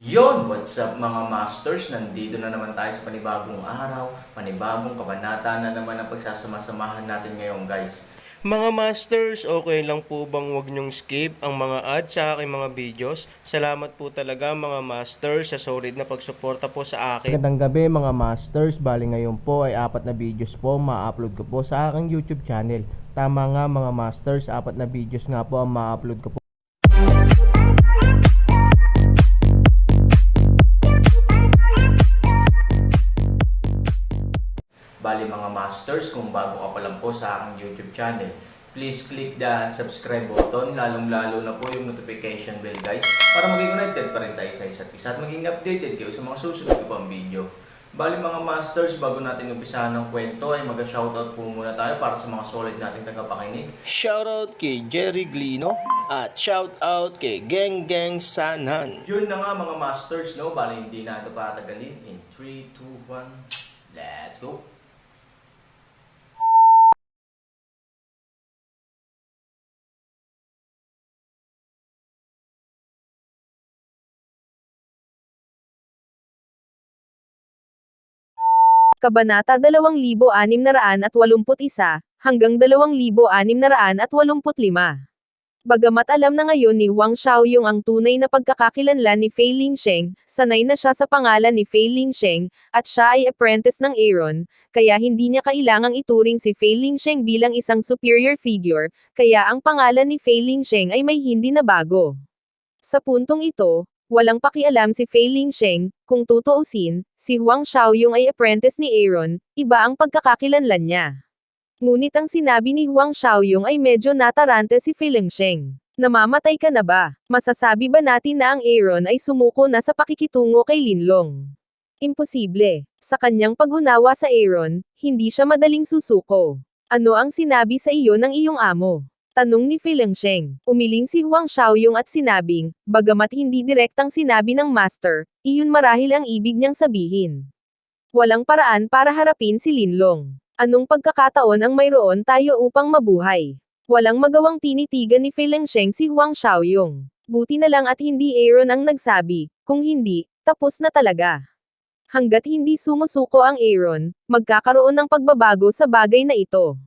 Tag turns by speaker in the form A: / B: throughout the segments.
A: Yon, what's up mga masters? Nandito na naman tayo sa panibagong araw, panibagong kabanata na naman ang pagsasama-samahan natin ngayon guys. Mga masters, okay lang po bang wag nyong skip ang mga ads sa aking mga videos? Salamat po talaga mga masters sa solid na pagsuporta po sa akin. Magandang gabi mga masters, bali ngayon po ay 4 na videos po ma-upload ko po sa aking YouTube channel. Tama nga mga masters, 4 na videos nga po ang ma-upload ko po. Bali mga masters, kung bago ka pa lang po sa aking YouTube channel, please click the subscribe button, lalong-lalo na po yung notification bell guys, para maging connected pa rin tayo sa isa't isa at maging updated kayo sa mga susunod ko pang video. Bali mga masters, bago natin umpisahan ng kwento ay mag-shoutout po muna tayo para sa mga solid nating tagapakinig. Shoutout kay Jerry Glino at shoutout kay Geng Geng Sanan. Yun na nga mga masters, no? Bali hindi na ito patagalin. In 3, 2, 1, let's go!
B: Kabanata 2681 hanggang 2685. Bagamat alam na ngayon ni Huang Xiaoyong ang tunay na pagkakakilanlan ni Fei Lingsheng, sanay na siya sa pangalan ni Fei Lingsheng, at siya ay apprentice ng Aaron, kaya hindi niya kailangang ituring si Fei Lingsheng bilang isang superior figure, kaya ang pangalan ni Fei Lingsheng ay may hindi na bago. Sa puntong ito, walang pakialam si Fei Lingsheng, kung tutuusin, si Huang Xiaoyong ay apprentice ni Aaron, iba ang pagkakakilanlan niya. Ngunit ang sinabi ni Huang Xiaoyong ay medyo natarante si Fei Lingsheng. Namamatay ka na ba? Masasabi ba natin na ang Aaron ay sumuko na sa pakikitungo kay Linlong? Imposible. Sa kanyang pag-unawa sa Aaron, hindi siya madaling susuko. Ano ang sinabi sa iyo ng iyong amo? Tanong ni Fei Lingsheng. Umiling si Huang Xiaoyong at sinabing, bagamat hindi direktang sinabi ng master, iyon marahil ang ibig niyang sabihin. Walang paraan para harapin si Linlong. Anong pagkakataon ang mayroon tayo upang mabuhay? Walang magawang tinitigan ni Fei Lingsheng si Huang Xiaoyong. Buti na lang at hindi Aaron ang nagsabi, kung hindi, tapos na talaga. Hanggat hindi sumusuko ang Aaron, magkakaroon ng pagbabago sa bagay na ito.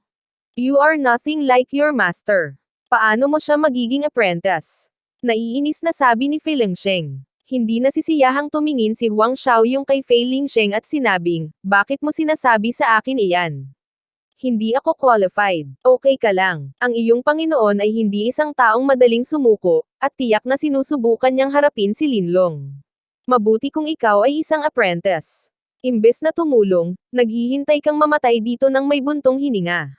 B: You are nothing like your master. Paano mo siya magiging apprentice? Naiinis na sabi ni Fei Lingsheng. Hindi nasisiyahang tumingin si Huang Xiaoyong kay Fei Lingsheng at sinabing, bakit mo sinasabi sa akin iyan? Hindi ako qualified. Okay ka lang. Ang iyong Panginoon ay hindi isang taong madaling sumuko, at tiyak na sinusubukan niyang harapin si Linlong. Mabuti kung ikaw ay isang apprentice. Imbes na tumulong, naghihintay kang mamatay dito ng may buntong hininga.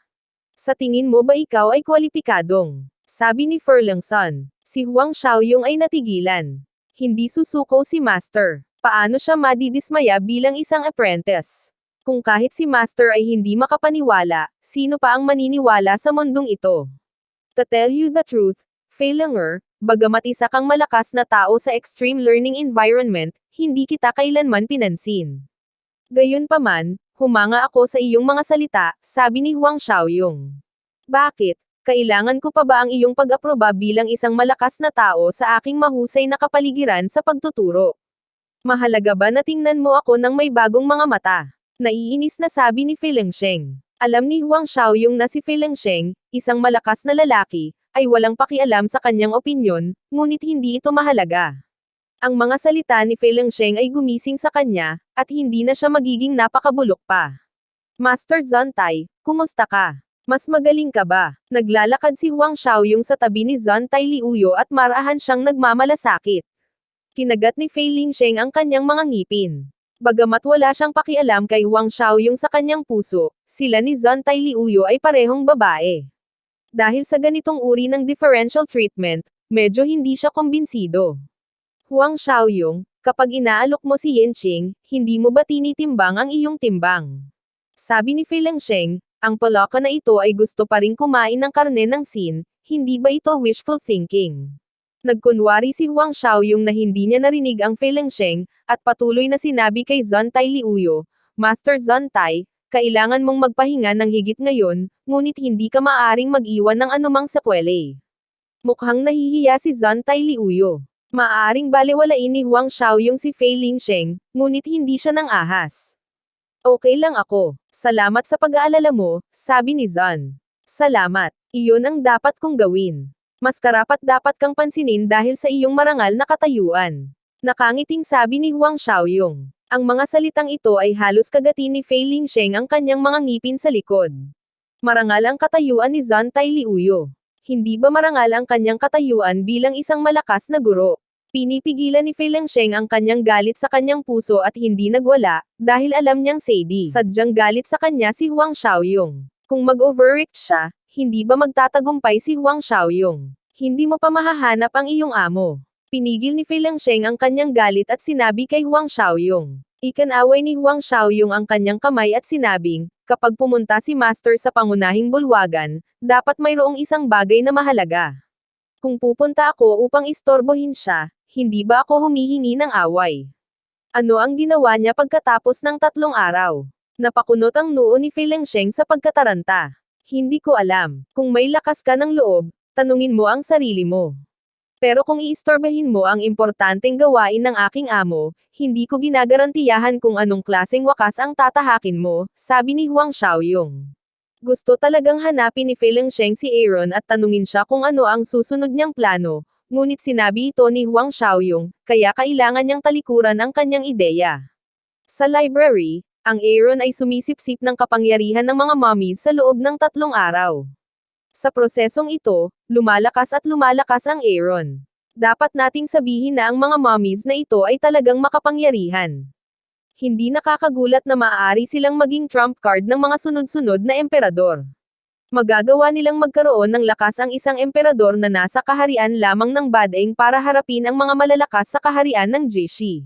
B: Sa tingin mo ba ikaw ay kwalipikadong? Sabi ni Furlongson. Si Huang Xiaoyong ay natigilan. Hindi susuko si Master. Paano siya madidismaya bilang isang apprentice? Kung kahit si Master ay hindi makapaniwala, sino pa ang maniniwala sa mundong ito? To tell you the truth, Fei Linger, bagamat isa kang malakas na tao sa extreme learning environment, hindi kita kailanman pinansin. Gayunpaman, humanga ako sa iyong mga salita, sabi ni Huang Xiaoyong. Bakit? Kailangan ko pa ba ang iyong pag-aproba bilang isang malakas na tao sa aking mahusay na kapaligiran sa pagtuturo? Mahalaga ba na tingnan mo ako ng may bagong mga mata? Naiinis na sabi ni Fei Lingsheng. Alam ni Huang Xiaoyong na si Fei Lingsheng, isang malakas na lalaki, ay walang pakialam sa kanyang opinyon, ngunit hindi ito mahalaga. Ang mga salita ni Fei Lingsheng ay gumising sa kanya, at hindi na siya magiging napakabulok pa. Master Zontai, kumusta ka? Mas magaling ka ba? Naglalakad si Huang Xiaoyong sa tabi ni Zontai Liuyo at marahan siyang nagmamalasakit. Kinagat ni Fei Lingsheng ang kanyang mga ngipin. Bagamat wala siyang pakialam kay Huang Xiaoyong sa kanyang puso, sila ni Zontai Liuyo ay parehong babae. Dahil sa ganitong uri ng differential treatment, medyo hindi siya kumbinsido. Huang Xiaoyong, kapag inaalok mo si Yanqing, hindi mo ba tinitimbang ang iyong timbang? Sabi ni Fei Lingsheng, ang palaka na ito ay gusto pa rin kumain ng karne ng sin, hindi ba ito wishful thinking? Nagkunwari si Huang Xiaoyong na hindi niya narinig ang Fei Lingsheng, at patuloy na sinabi kay Zontai Liuyo, Master Zontai, kailangan mong magpahinga ng higit ngayon, ngunit hindi ka maaaring mag-iwan ng anumang sekwela. Mukhang nahihiya si Zontai Liuyo. Maaaring balewalain ni Huang Xiaoyong si Fei Lingsheng, ngunit hindi siya nang ahas. Okay lang ako. Salamat sa pag-aalala mo, sabi ni Zan. Salamat. Iyon ang dapat kong gawin. Mas karapat-dapat kang pansinin dahil sa iyong marangal na katayuan. Nakangiting sabi ni Huang Xiaoyong. Ang mga salitang ito ay halos kagati ni Fei Lingsheng ang kanyang mga ngipin sa likod. Marangal ang katayuan ni Zan Tailiuyo. Hindi ba marangal ang kanyang katayuan bilang isang malakas na guro? Pinipigilan ni Fei Lingsheng ang kanyang galit sa kanyang puso at hindi nagwala, dahil alam niyang sadyang galit sa kanya si Huang Xiaoyong. Kung mag-overreact siya, hindi ba magtatagumpay si Huang Xiaoyong? Hindi mo pa mahahanap ang iyong amo. Pinigil ni Fei Lingsheng ang kanyang galit at sinabi kay Huang Xiaoyong. Ikanaway ni Huang Xiaoyong ang kanyang kamay at sinabing, kapag pumunta si Master sa pangunahing bulwagan, dapat mayroong isang bagay na mahalaga. Kung pupunta ako upang istorbohin siya, hindi ba ako humihingi ng away? Ano ang ginawa niya pagkatapos ng 3 araw? Napakunot ang noo ni Fei Lingsheng sa pagkataranta. Hindi ko alam. Kung may lakas ka ng loob, tanungin mo ang sarili mo. Pero kung iistorbahin mo ang importanteng gawain ng aking amo, hindi ko ginagarantiyahan kung anong klaseng wakas ang tatahakin mo, sabi ni Huang Xiaoyong. Gusto talagang hanapin ni Fei Lingsheng si Aaron at tanungin siya kung ano ang susunod niyang plano, ngunit sinabi ito ni Huang Xiaoyong, kaya kailangan niyang talikuran ang kanyang ideya. Sa library, ang Aaron ay sumisipsip ng kapangyarihan ng mga mummies sa loob ng 3 araw. Sa prosesong ito, lumalakas ang Aaron. Dapat nating sabihin na ang mga mummies na ito ay talagang makapangyarihan. Hindi nakakagulat na maaari silang maging trump card ng mga sunod-sunod na emperador. Magagawa nilang magkaroon ng lakas ang isang emperador na nasa kaharian lamang ng Badaeng para harapin ang mga malalakas sa kaharian ng Jishi.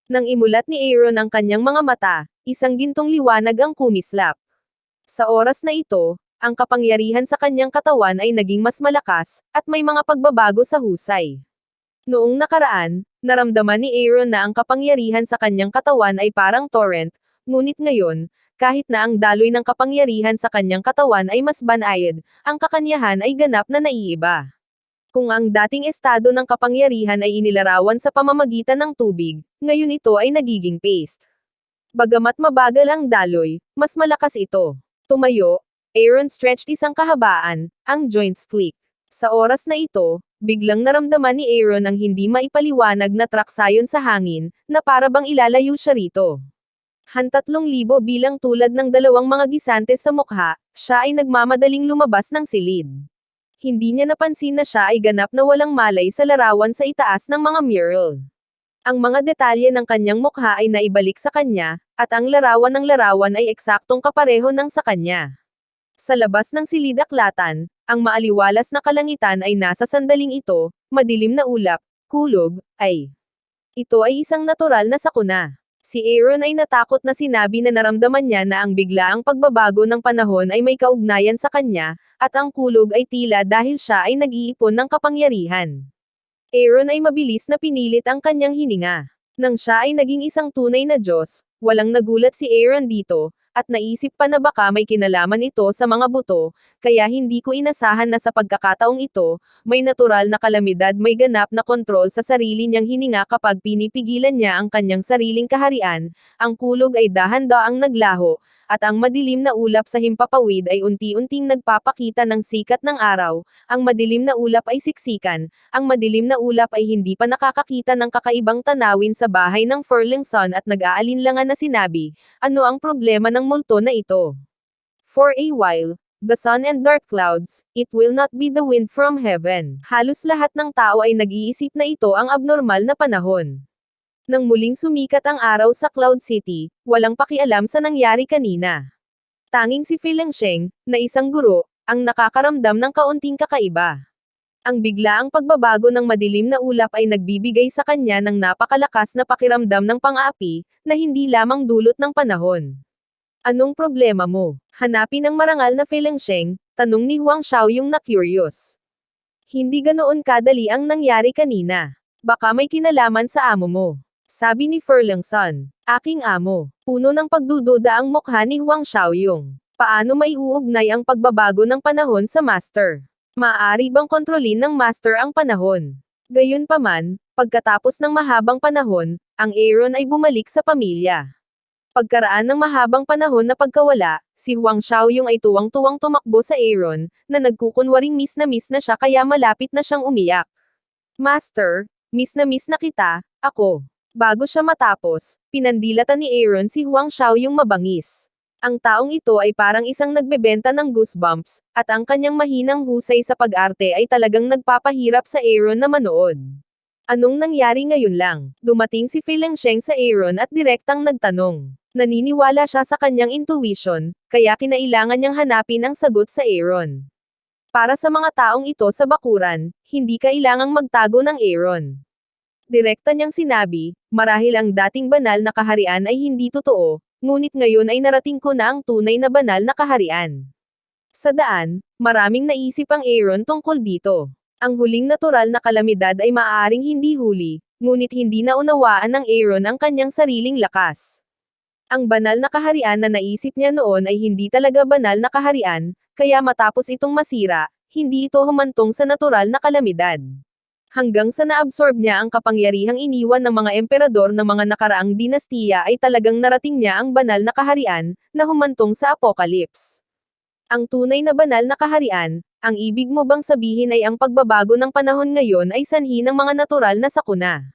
B: Nang imulat ni Aaron ang kanyang mga mata, isang gintong liwanag ang kumislap. Sa oras na ito, ang kapangyarihan sa kanyang katawan ay naging mas malakas, at may mga pagbabago sa husay. Noong nakaraan, naramdaman ni Aaron na ang kapangyarihan sa kanyang katawan ay parang torrent, ngunit ngayon, kahit na ang daloy ng kapangyarihan sa kanyang katawan ay mas banayad, ang kakanyahan ay ganap na naiiba. Kung ang dating estado ng kapangyarihan ay inilarawan sa pamamagitan ng tubig, ngayon ito ay nagiging paste. Bagamat mabagal ang daloy, mas malakas ito. Tumayo, Aaron stretched isang kahabaan, ang joints click. Sa oras na ito, biglang naramdaman ni Aaron ang hindi maipaliwanag na traksayon sa hangin, na para bang ilalayo siya rito. 3,000 bilang tulad ng 2 mga gisantes sa mukha, siya ay nagmamadaling lumabas ng silid. Hindi niya napansin na siya ay ganap na walang malay sa larawan sa itaas ng mga mural. Ang mga detalye ng kanyang mukha ay naibalik sa kanya, at ang larawan ng larawan ay eksaktong kapareho ng sa kanya. Sa labas ng silidaklatan, ang maaliwalas na kalangitan ay nasa sandaling ito, madilim na ulap, kulog, ay. Ito ay isang natural na sakuna. Si Aaron ay natakot na sinabi na naramdaman niya na ang biglaang pagbabago ng panahon ay may kaugnayan sa kanya, at ang kulog ay tila dahil siya ay nag-iipon ng kapangyarihan. Aaron ay mabilis na pinilit ang kanyang hininga. Nang siya ay naging isang tunay na Diyos, walang nagulat si Aaron dito, at naisip pa na baka may kinalaman ito sa mga buto, kaya hindi ko inasahan na sa pagkakataong ito, may natural na kalamidad may ganap na kontrol sa sarili niyang hininga kapag pinipigilan niya ang kanyang sariling kaharian, ang kulog ay dahan-daang naglaho, at ang madilim na ulap sa himpapawid ay unti-unting nagpapakita ng sikat ng araw, ang madilim na ulap ay siksikan, ang madilim na ulap ay hindi pa nakakakita ng kakaibang tanawin sa bahay ng Furlingson at nag-aalinlangan na sinabi, ano ang problema ng multo na ito? For a while, the sun and dark clouds, it will not be the wind from heaven. Halos lahat ng tao ay nag-iisip na ito ang abnormal na panahon. Nang muling sumikat ang araw sa Cloud City, walang pakialam sa nangyari kanina. Tanging si Fei Lingsheng, na isang guro, ang nakakaramdam ng kaunting kakaiba. Ang biglaang pagbabago ng madilim na ulap ay nagbibigay sa kanya ng napakalakas na pakiramdam ng pang-aapi, na hindi lamang dulot ng panahon. Anong problema mo? Hanapin ang marangal na Fei Lingsheng, tanong ni Huang Xiaoyong na curious. Hindi ganoon kadali ang nangyari kanina. Baka may kinalaman sa amo mo. Sabi ni Furlingson. Aking amo. Puno ng pagdududa ang mukha ni Huang Xiaoyong. Paano may uugnay ang pagbabago ng panahon sa master? Maaari bang kontrolin ng master ang panahon? Gayunpaman, Pagkatapos ng mahabang panahon, ang Aaron ay bumalik sa pamilya. Pagkaraan ng mahabang panahon na pagkawala, si Huang Xiaoyong ay tuwang-tuwang tumakbo sa Aaron, na nagkukunwaring miss na siya kaya malapit na siyang umiyak. Master, miss na kita, ako. Bago siya matapos, pinandilatan ni Aaron si Huang Xiaoyong mabangis. Ang taong ito ay parang isang nagbebenta ng goosebumps, at ang kanyang mahinang husay sa pag-arte ay talagang nagpapahirap sa Aaron na manood. Anong nangyari ngayon lang? Dumating si Fei Lingsheng sa Aaron at direktang nagtanong. Naniniwala siya sa kanyang intuition, kaya kinailangan niyang hanapin ang sagot sa Aaron. Para sa mga taong ito sa bakuran, hindi kailangang magtago ng Aaron. Direkta niyang sinabi, marahil ang dating banal na kaharian ay hindi totoo, ngunit ngayon ay narating ko na ang tunay na banal na kaharian. Sa daan, maraming naisip ang Aaron tungkol dito. Ang huling natural na kalamidad ay maaaring hindi huli, ngunit hindi naunawaan ng Aaron ang kanyang sariling lakas. Ang banal na kaharian na naisip niya noon ay hindi talaga banal na kaharian, kaya matapos itong masira, hindi ito humantong sa natural na kalamidad. Hanggang sa naabsorb niya ang kapangyarihang iniwan ng mga emperador ng mga nakaraang dinastiya ay talagang narating niya ang banal na kaharian, na humantong sa apocalypse. Ang tunay na banal na kaharian, ang ibig mo bang sabihin ay ang pagbabago ng panahon ngayon ay sanhi ng mga natural na sakuna?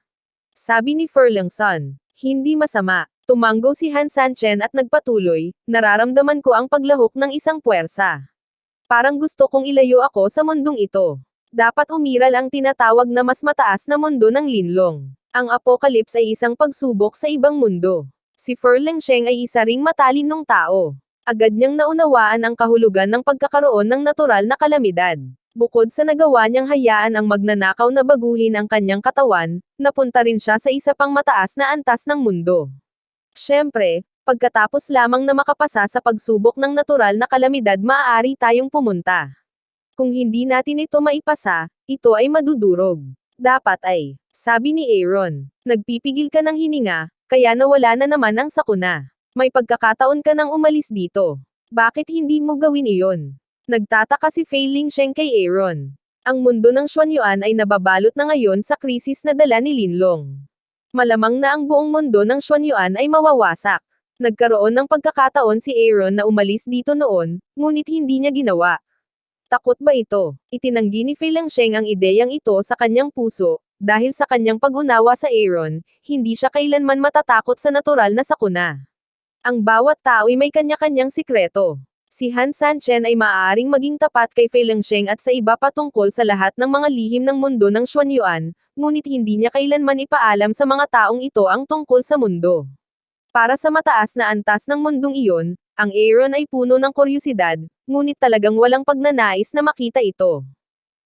B: Sabi ni Ferlingson. Hindi masama. Tumanggo si Han Sanchen at nagpatuloy, nararamdaman ko ang paglahok ng isang puwersa. Parang gusto kong ilayo ako sa mundong ito. Dapat umiral ang tinatawag na mas mataas na mundo ng linlong. Ang apocalypse ay isang pagsubok sa ibang mundo. Si Ferlingsheng ay isa ring matalinong tao. Agad niyang naunawaan ang kahulugan ng pagkakaroon ng natural na kalamidad. Bukod sa nagawa niyang hayaan ang magnanakaw na baguhin ang kanyang katawan, napunta rin siya sa isa pang mataas na antas ng mundo. Siyempre, pagkatapos lamang na makapasa sa pagsubok ng natural na kalamidad maaari tayong pumunta. Kung hindi natin ito maipasa, ito ay madudurog. Dapat ay, sabi ni Aaron, nagpipigil ka ng hininga, kaya nawala na naman ang sakuna. May pagkakataon ka nang umalis dito. Bakit hindi mo gawin iyon? Nagtataka si Fei Lingsheng kay Aaron. Ang mundo ng Xuanyuan ay nababalot na ngayon sa krisis na dala ni Linlong. Malamang na ang buong mundo ng Xuanyuan ay mawawasak. Nagkaroon ng pagkakataon si Aaron na umalis dito noon, ngunit hindi niya ginawa. Takot ba ito? Itinanggi ni Fei Lingsheng ang ideyang ito sa kanyang puso, dahil sa kanyang pag-unawa sa Aaron, hindi siya kailanman matatakot sa natural na sakuna. Ang bawat tao ay may kanya-kanyang sikreto. Si Han Sanchen ay maaaring maging tapat kay Fei Lingsheng at sa iba patungkol sa lahat ng mga lihim ng mundo ng Xuanyuan, ngunit hindi niya kailanman ipaalam sa mga taong ito ang tungkol sa mundo. Para sa mataas na antas ng mundong iyon, ang Aaron ay puno ng kuryosidad, ngunit talagang walang pagnanais na makita ito.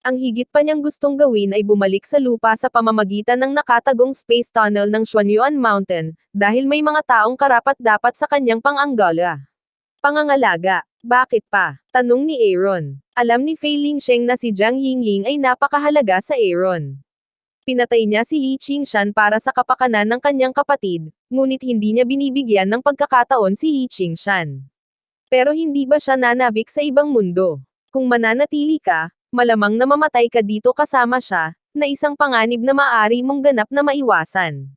B: Ang higit pa niyang gustong gawin ay bumalik sa lupa sa pamamagitan ng nakatagong space tunnel ng Xuanyuan Mountain, dahil may mga taong karapat-dapat sa kanyang pang-anggala. Pangangalaga. Bakit pa? Tanong ni Aaron. Alam ni Fei Lingsheng na si Jiang Yingying ay napakahalaga sa Aaron. Pinatay niya si Yi Qingshan para sa kapakanan ng kanyang kapatid, ngunit hindi niya binibigyan ng pagkakataon si Yi Qingshan. Pero hindi ba siya nanabik sa ibang mundo? Kung mananatili ka, malamang na mamatay ka dito kasama siya, na isang panganib na maaari mong ganap na maiwasan.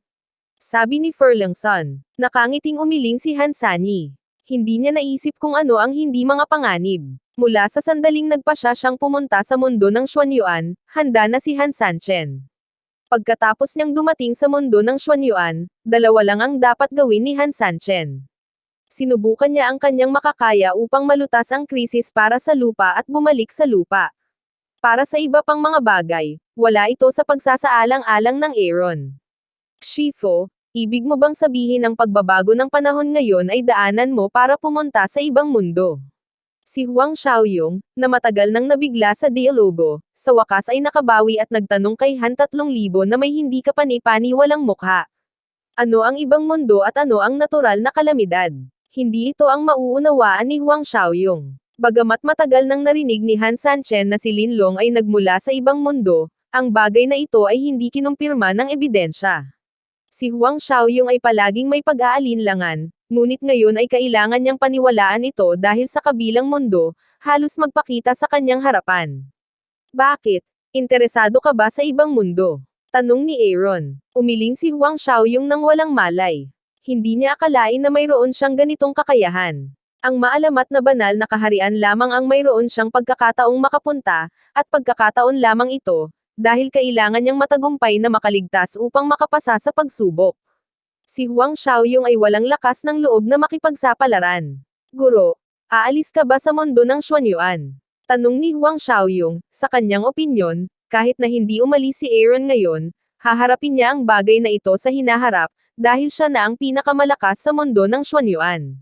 B: Sabi ni Ferlingson. Nakangiting umiling si Han Sanyi. Hindi niya naisip kung ano ang hindi mga panganib. Mula sa sandaling nagpasya siyang pumunta sa mundo ng Xuanyuan, handa na si Han Sanchen. Pagkatapos niyang dumating sa mundo ng Xuanyuan, dalawa lang ang dapat gawin ni Han Sanchen. Sinubukan niya ang kanyang makakaya upang malutas ang krisis para sa lupa at bumalik sa lupa. Para sa iba pang mga bagay, wala ito sa pagsasaalang-alang ng Aaron. Shifu, ibig mo bang sabihin ang pagbabago ng panahon ngayon ay daanan mo para pumunta sa ibang mundo? Si Huang Xiaoyong, na matagal nang nabigla sa dialogo, sa wakas ay nakabawi at nagtanong kay Han 3,000 na may hindi kapani-paniwalang mukha. Ano ang ibang mundo at ano ang natural na kalamidad? Hindi ito ang mauunawaan ni Huang Xiaoyong. Bagamat matagal nang narinig ni Han Sanchen na si Linlong ay nagmula sa ibang mundo, ang bagay na ito ay hindi kinumpirma ng ebidensya. Si Huang Xiaoyong ay palaging may pag-aalinlangan, ngunit ngayon ay kailangan niyang paniwalaan ito dahil sa kabilang mundo, halos magpakita sa kanyang harapan. Bakit? Interesado ka ba sa ibang mundo? Tanong ni Aaron. Umiling si Huang Xiaoyong nang walang malay. Hindi niya akalain na mayroon siyang ganitong kakayahan. Ang maalamat na banal na kaharian lamang ang mayroon siyang pagkakataong makapunta, at pagkakataon lamang ito, dahil kailangan niyang matagumpay na makaligtas upang makapasa sa pagsubok. Si Huang Xiaoyong ay walang lakas ng loob na makipagsapalaran. Guro, aalis ka ba sa mundo ng Xuanyuan? Tanong ni Huang Xiaoyong. Sa kanyang opinyon, kahit na hindi umalis si Aaron ngayon, haharapin niya ang bagay na ito sa hinaharap, dahil siya na ang pinakamalakas sa mundo ng Xuanyuan.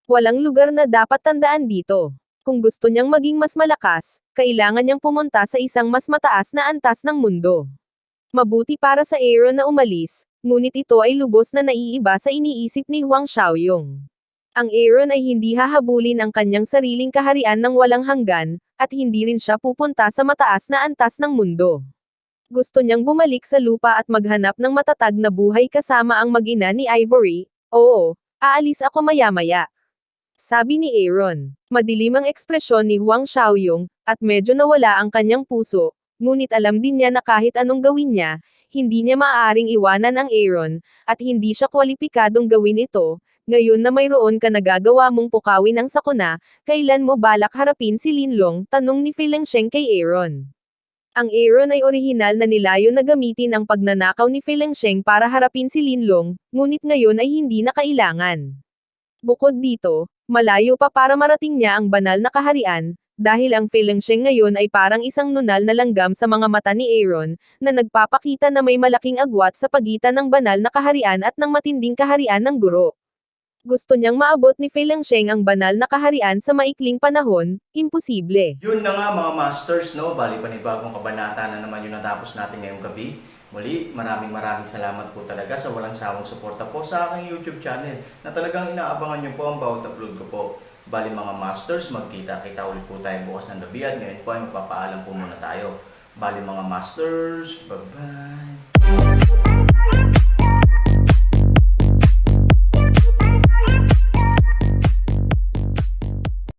B: Walang lugar na dapat tandaan dito. Kung gusto niyang maging mas malakas, kailangan niyang pumunta sa isang mas mataas na antas ng mundo. Mabuti para sa Aaron na umalis, ngunit ito ay lubos na naiiba sa iniisip ni Huang Xiaoyong. Ang Aaron ay hindi hahabulin ang kanyang sariling kaharian ng walang hanggan, at hindi rin siya pupunta sa mataas na antas ng mundo. Gusto niyang bumalik sa lupa at maghanap ng matatag na buhay kasama ang mag-ina ni Ivory. Oo, aalis ako maya-maya. Sabi ni Aaron. Madilim ang ekspresyon ni Huang Xiaoyong, at medyo nawala ang kanyang puso, ngunit alam din niya na kahit anong gawin niya, hindi niya maaaring iwanan ang Aaron, at hindi siya kwalipikadong gawin ito. Ngayon na mayroon ka nagagawa mong pukawin ang sakuna, kailan mo balak harapin si Linlong? Tanong ni Feileng Sheng kay Aaron. Ang Aaron ay orihinal na nilayo na gamitin ang pagnanakaw ni Feileng Sheng para harapin si Linlong, ngunit ngayon ay hindi na kailangan. Bukod dito, malayo pa para marating niya ang banal na kaharian, dahil ang Feileng Sheng ngayon ay parang isang nunal na langgam sa mga mata ni Aaron, na nagpapakita na may malaking agwat sa pagitan ng banal na kaharian at ng matinding kaharian ng guro. Gusto niyang maabot ni Feileng Sheng ang banal na kaharian sa maikling panahon, imposible.
A: Yun na nga mga masters, no? Bali panibagong kabanata na naman yung natapos natin ngayong gabi. Muli, maraming salamat po talaga sa walang sawang suporta po sa aking YouTube channel na talagang inaabangan niyo po ang bawat upload ko po. Bali mga masters, magkita-kita ulit po tayo bukas ng gabi at ngayon po ay magpapaalam po muna tayo. Bali mga masters, bye-bye!